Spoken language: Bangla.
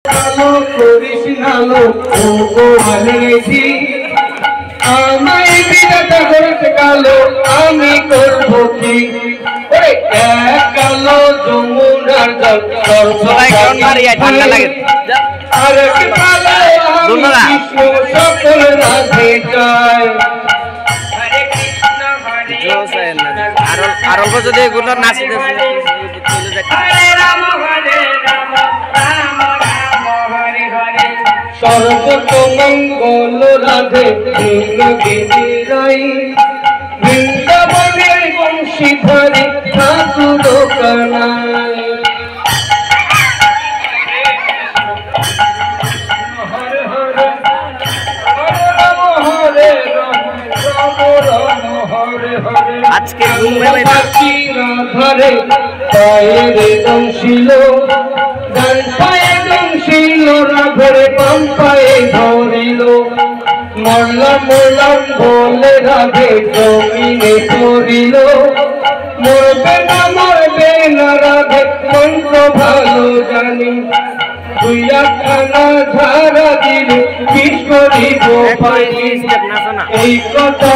কালো করিস নালো ও ভালোবেসি আমায় বিধাতা করেছে কালো আমি করব কি ওরে এক কালো যমুনার জল সবাই কোন মারিয়া ঠান্ডা লাগে আর কি পালে আমি কৃষ্ণ সকল রাধে যায় হরে কৃষ্ণ আর অল্প যদি এগুলো নাচতে হরে রাম রাম রাম হরে হরে সর্বতমঙ্গল রাধে বিনোদিনী রাই বৃন্দাবনের বংশীধরে ঠাকুর কানাই হরে হরে হরে রাম হরে রাম রাম হরে হরে আজকে ঘুমবে ধরে পায়ের দংশিল ডান পায়ে দংশিল রাধরে বাম পায়ে ধরিল মরলাম মরলাম বলে রাধে জমিনে পড়িল মরবে না রাধে মন্ত্র ভালো জানি তুই একখানা ঝাড়া দিলে কৃষ্ণ দিব পাইনি এই কথা